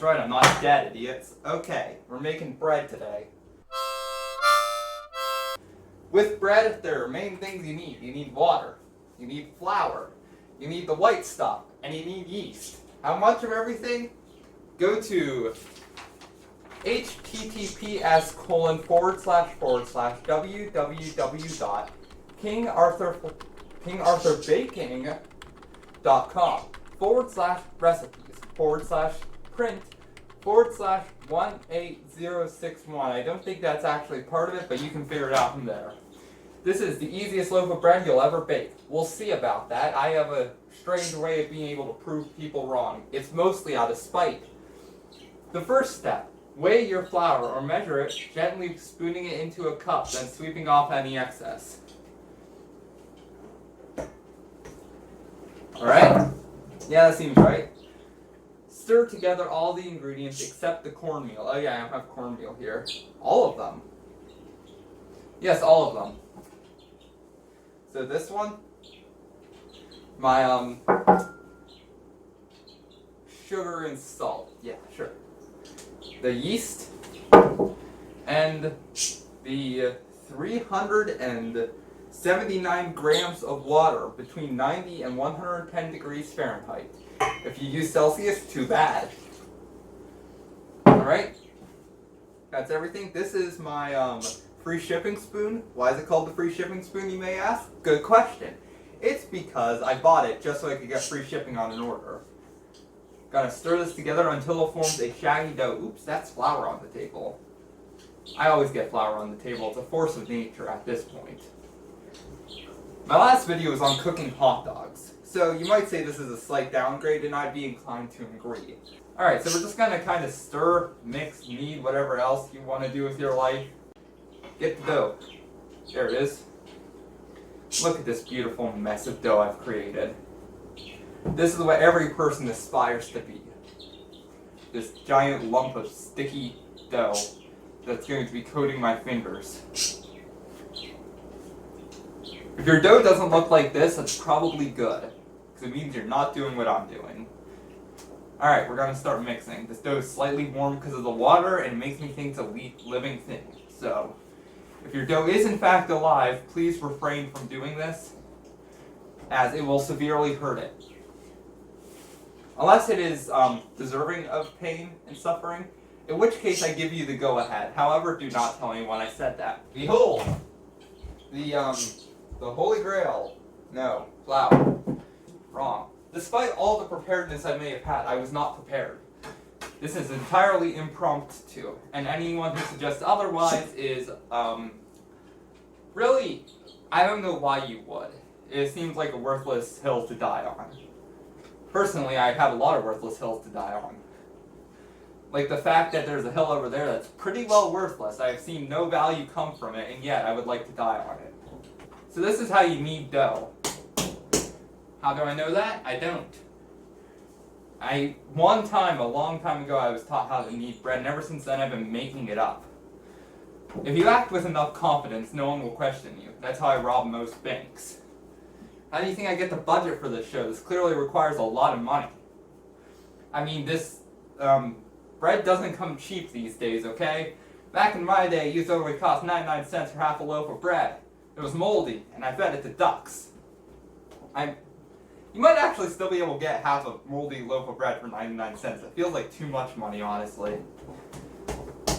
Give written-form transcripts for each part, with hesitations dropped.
That's right, I'm not dead, idiots. Okay, we're making bread today. With bread, there are main things you need. You need water, you need flour, you need the white stuff, and you need yeast. How much of everything? Go to https://www.kingarthurbaking.com/print/186061. I don't think that's actually part of it, but you can figure it out from there. This is the easiest loaf of bread you'll ever bake. We'll see about that. I have a strange way of being able to prove people wrong. It's mostly out of spite. The first step, weigh your flour or measure it, gently spooning it into a cup, then sweeping off any excess. Alright? Yeah, that seems right. Stir together all the ingredients except the cornmeal. Oh yeah, I have cornmeal here. All of them. Yes, all of them. So this one, my sugar and salt. Yeah, sure. The yeast and the 379 grams of water between 90 and 110 degrees Fahrenheit. If you use Celsius, too bad. Alright, that's everything. This is my free shipping spoon. Why is it called the free shipping spoon, you may ask? Good question. It's because I bought it just so I could get free shipping on an order. Gotta stir this together until it forms a shaggy dough. Oops, that's flour on the table. I always get flour on the table. It's a force of nature at this point. My last video was on cooking hot dogs. So you might say this is a slight downgrade, and I'd be inclined to agree. Alright, so we're just gonna kind of stir, mix, knead, whatever else you want to do with your life. Get the dough. There it is. Look at this beautiful mess of dough I've created. This is what every person aspires to be. This giant lump of sticky dough that's going to be coating my fingers. If your dough doesn't look like this, that's probably good, because it means you're not doing what I'm doing. Alright, we're going to start mixing. This dough is slightly warm because of the water, and it makes me think it's a living thing. So, if your dough is in fact alive, please refrain from doing this, as it will severely hurt it. Unless it is deserving of pain and suffering, in which case I give you the go-ahead. However, do not tell anyone I said that. Behold, the Holy Grail. No, flour. Wrong. Despite all the preparedness I may have had, I was not prepared. This is entirely impromptu, and anyone who suggests otherwise is, really, I don't know why you would. It seems like a worthless hill to die on. Personally, I have a lot of worthless hills to die on. Like the fact that there's a hill over there that's pretty well worthless. I have seen no value come from it, and yet I would like to die on it. So this is how you knead dough. How do I know that? I don't. One time, a long time ago, I was taught how to knead bread, and ever since then I've been making it up. If you act with enough confidence, no one will question you. That's how I rob most banks. How do you think I get the budget for this show? This clearly requires a lot of money. I mean, this, bread doesn't come cheap these days, okay? Back in my day, it used to only cost 99 cents for half a loaf of bread. It was moldy, and I fed it to ducks. You might actually still be able to get half a moldy loaf of bread for 99 cents. It feels like too much money, honestly.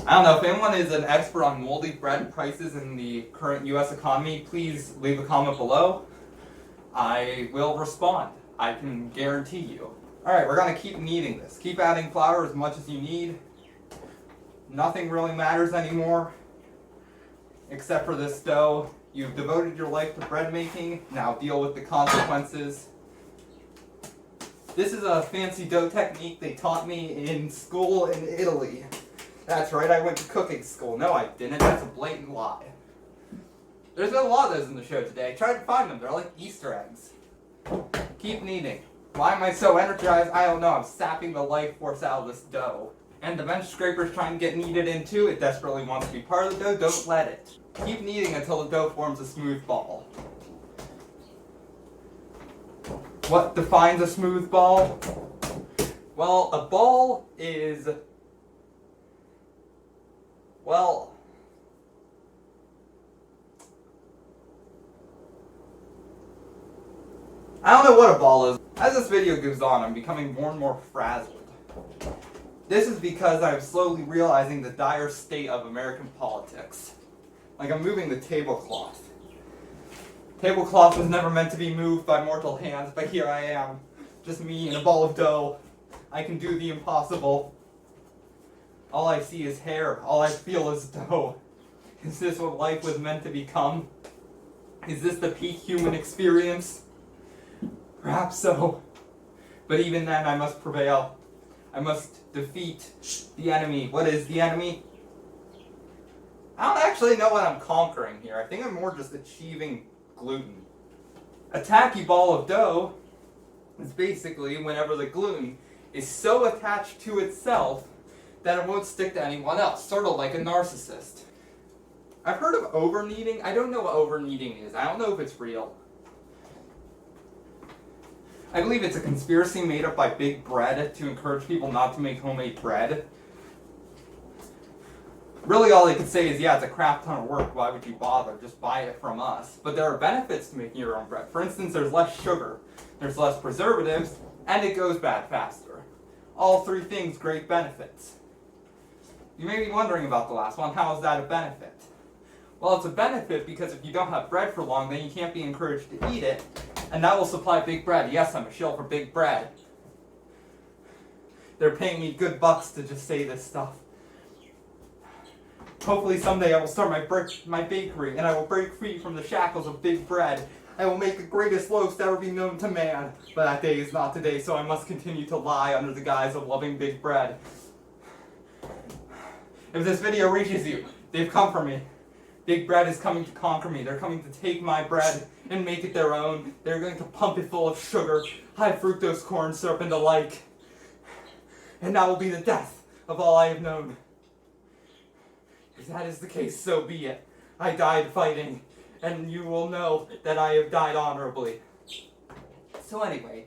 I don't know, if anyone is an expert on moldy bread prices in the current US economy, please leave a comment below. I will respond. I can guarantee you. Alright, we're going to keep kneading this. Keep adding flour as much as you need. Nothing really matters anymore, except for this dough. You've devoted your life to bread making, now deal with the consequences. This is a fancy dough technique they taught me in school in Italy. That's right, I went to cooking school. No, I didn't. That's a blatant lie. There's been a lot of those in the show today. Try to find them. They're like Easter eggs. Keep kneading. Why am I so energized? I don't know. I'm sapping the life force out of this dough. And the bench scraper's trying to get kneaded in too. It desperately wants to be part of the dough. Don't let it. Keep kneading until the dough forms a smooth ball. What defines a smooth ball? Well, a ball is, well, I don't know what a ball is. As this video goes on, I'm becoming more and more frazzled. This is because I'm slowly realizing the dire state of American politics. Like, I'm moving the tablecloth. Tablecloth was never meant to be moved by mortal hands, but here I am. Just me and a ball of dough. I can do the impossible. All I see is hair. All I feel is dough. Is this what life was meant to become? Is this the peak human experience? Perhaps so. But even then, I must prevail. I must defeat the enemy. What is the enemy? I don't actually know what I'm conquering here. I think I'm more just achieving gluten. A tacky ball of dough is basically whenever the gluten is so attached to itself that it won't stick to anyone else, sort of like a narcissist. I've heard of over-kneading. I don't know what over-kneading is. I don't know if it's real. I believe it's a conspiracy made up by Big Bread to encourage people not to make homemade bread. Really all they could say is, yeah, it's a crap ton of work, why would you bother? Just buy it from us. But there are benefits to making your own bread. For instance, there's less sugar, there's less preservatives, and it goes bad faster. All three things, great benefits. You may be wondering about the last one, how is that a benefit? Well, it's a benefit because if you don't have bread for long, then you can't be encouraged to eat it, and that will supply Big Bread. Yes, I'm a shill for Big Bread. They're paying me good bucks to just say this stuff. Hopefully someday I will start my bakery, and I will break free from the shackles of Big Bread. I will make the greatest loaves to ever be known to man. But that day is not today, so I must continue to lie under the guise of loving Big Bread. If this video reaches you, they've come for me. Big Bread is coming to conquer me. They're coming to take my bread and make it their own. They're going to pump it full of sugar, high fructose corn syrup, and the like. And that will be the death of all I have known. If that is the case, so be it. I died fighting, and you will know that I have died honorably. So anyway,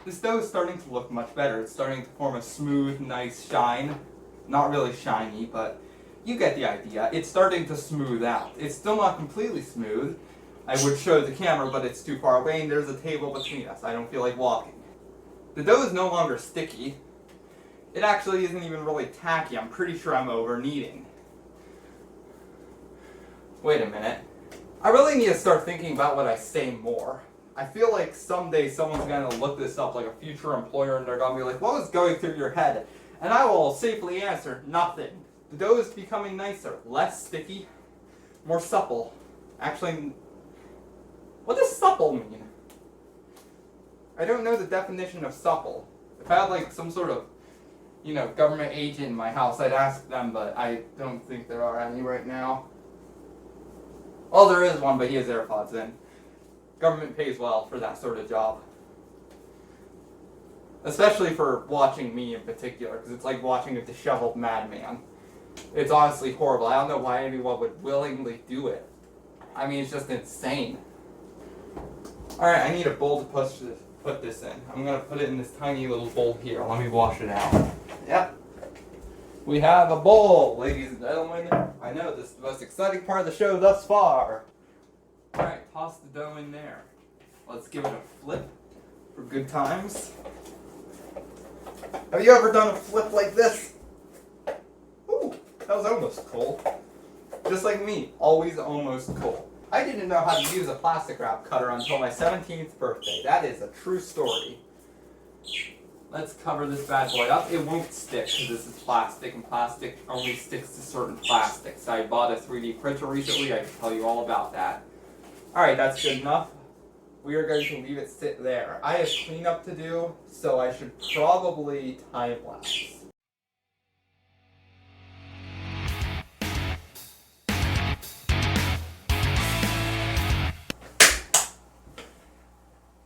this dough is starting to look much better. It's starting to form a smooth, nice shine. Not really shiny, but you get the idea. It's starting to smooth out. It's still not completely smooth. I would show the camera, but it's too far away, and there's a table between us. I don't feel like walking. The dough is no longer sticky. It actually isn't even really tacky. I'm pretty sure I'm over-kneading. Wait a minute. I really need to start thinking about what I say more. I feel like someday someone's going to look this up, like a future employer, and they're going to be like, what was going through your head? And I will safely answer, nothing. The dough is becoming nicer, less sticky, more supple. Actually, what does supple mean? I don't know the definition of supple. If I had like some sort of, government agent in my house, I'd ask them, but I don't think there are any right now. Well, there is one, but he has AirPods in. Government pays well for that sort of job. Especially for watching me in particular, because it's like watching a disheveled madman. It's honestly horrible. I don't know why anyone would willingly do it. I mean, it's just insane. Alright, I need a bowl to put this in. I'm going to put it in this tiny little bowl here. Let me wash it out. Yep. We have a bowl, ladies and gentlemen. I know this is the most exciting part of the show thus far. Alright, toss the dough in there. Let's give it a flip for good times. Have you ever done a flip like this? Ooh, that was almost cool. Just like me, always almost cool. I didn't know how to use a plastic wrap cutter until my 17th birthday. That is a true story. Let's cover this bad boy up. It won't stick because this is plastic, and plastic only sticks to certain plastics. I bought a 3D printer recently. I can tell you all about that. Alright, that's good enough. We are going to leave it sit there. I have cleanup to do, so I should probably time lapse.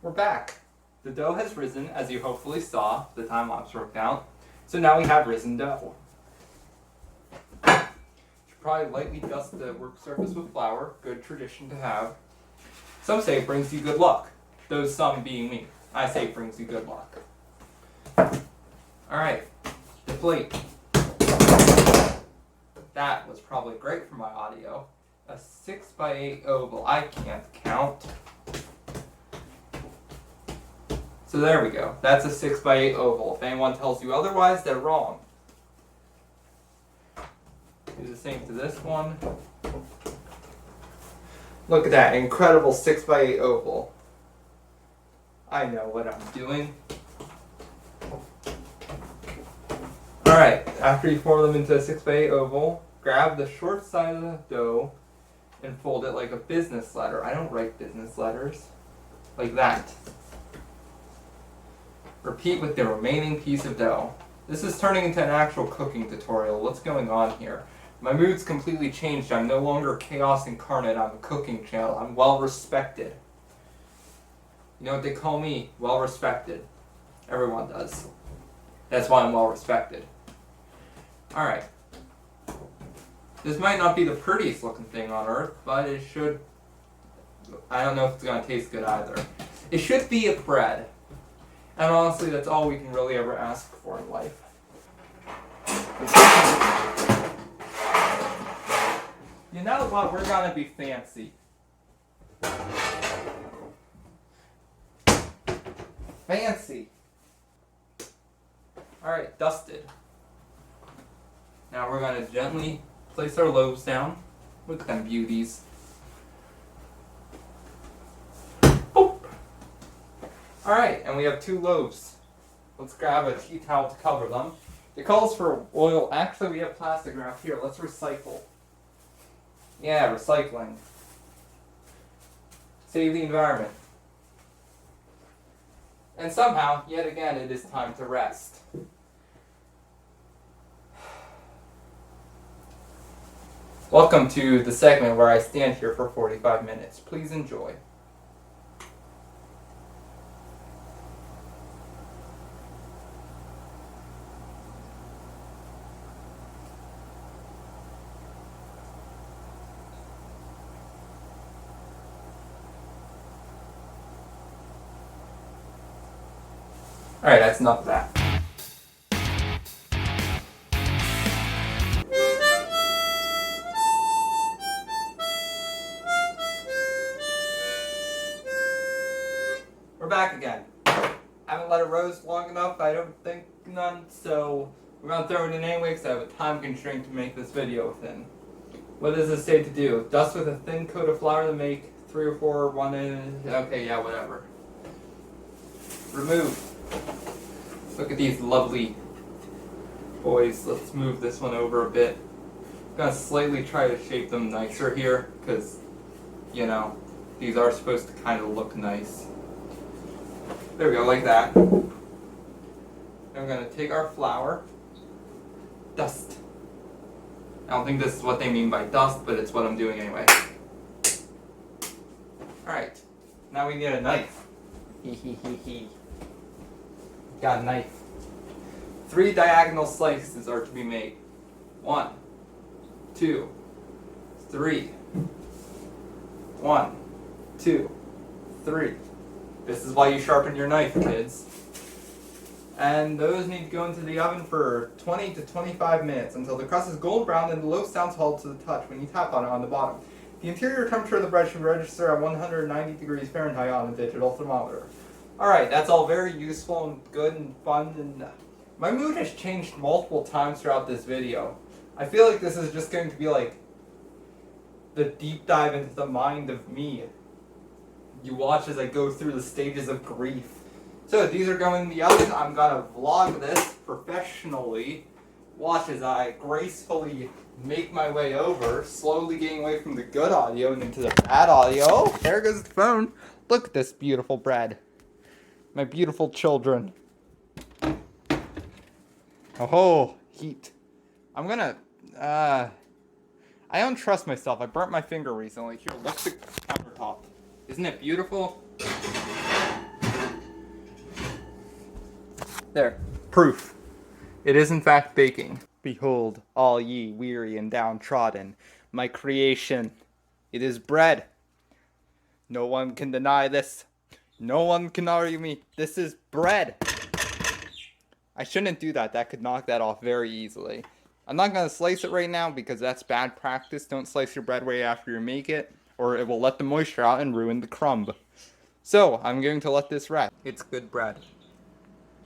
We're back. The dough has risen, as you hopefully saw. The time lapse worked out. So now we have risen dough. Should probably lightly dust the work surface with flour. Good tradition to have. Some say it brings you good luck. Those some being me. I say it brings you good luck. Alright, deflate. That was probably great for my audio. A 6x8 oval. I can't count. So there we go. That's a 6x8 oval. If anyone tells you otherwise, they're wrong. Do the same to this one. Look at that incredible 6x8 oval. I know what I'm doing. Alright, after you form them into a 6x8 oval, grab the short side of the dough and fold it like a business letter. I don't write business letters. Like that. Repeat with the remaining piece of dough. This is turning into an actual cooking tutorial. What's going on here? My mood's completely changed. I'm no longer chaos incarnate on the cooking channel. I'm well respected. You know what they call me? Well respected. Everyone does. That's why I'm well respected. Alright. This might not be the prettiest looking thing on earth, but it should... I don't know if it's going to taste good either. It should be a bread. And honestly, that's all we can really ever ask for in life. You know what? We're going to be fancy. Fancy. Alright, dusted. Now we're going to gently place our loaves down. Look at them beauties. Boop. Alright, and we have 2 loaves. Let's grab a tea towel to cover them. It calls for oil. Actually, we have plastic wrap here. Let's recycle. Yeah, recycling. Save the environment. And somehow, yet again, it is time to rest. Welcome to the segment where I stand here for 45 minutes. Please enjoy. Alright, that's enough of that. We're back again. Haven't let it roast long enough, I don't think none, so we're gonna throw it in anyway because I have a time constraint to make this video within. What does it say to do? Dust with a thin coat of flour to make 3 or 4, 1 in. Okay, yeah, whatever. Remove. Look at these lovely boys. Let's move this one over a bit. I'm gonna slightly try to shape them nicer here because, you know, these are supposed to kind of look nice. There we go, like that. And we're gonna take our flour. Dust. I don't think this is what they mean by dust, but it's what I'm doing anyway. Alright, now we need a knife. Got a knife. 3 diagonal slices are to be made. 1, 2, 3. 1, 2, 3. This is why you sharpen your knife, kids. And those need to go into the oven for 20 to 25 minutes until the crust is gold brown and the loaf sounds hollow to the touch when you tap on it on the bottom. The interior temperature of the bread should register at 190 degrees Fahrenheit on a digital thermometer. Alright, that's all very useful and good and fun, and my mood has changed multiple times throughout this video. I feel like this is just going to be like the deep dive into the mind of me. You watch as I go through the stages of grief. So these are going in the oven. I'm gonna vlog this professionally. Watch as I gracefully make my way over, slowly getting away from the good audio and into the bad audio. Oh, there goes the phone. Look at this beautiful bread. My beautiful children. Oh, heat. I'm gonna, I don't trust myself. I burnt my finger recently. Here, look at the countertop. Isn't it beautiful? There. Proof. It is in fact baking. Behold, all ye weary and downtrodden, my creation. It is bread. No one can deny this. No one can argue me. This is bread. I shouldn't do that. That could knock that off very easily. I'm not going to slice it right now because that's bad practice. Don't slice your bread right after you make it, or it will let the moisture out and ruin the crumb. So, I'm going to let this rest. It's good bread.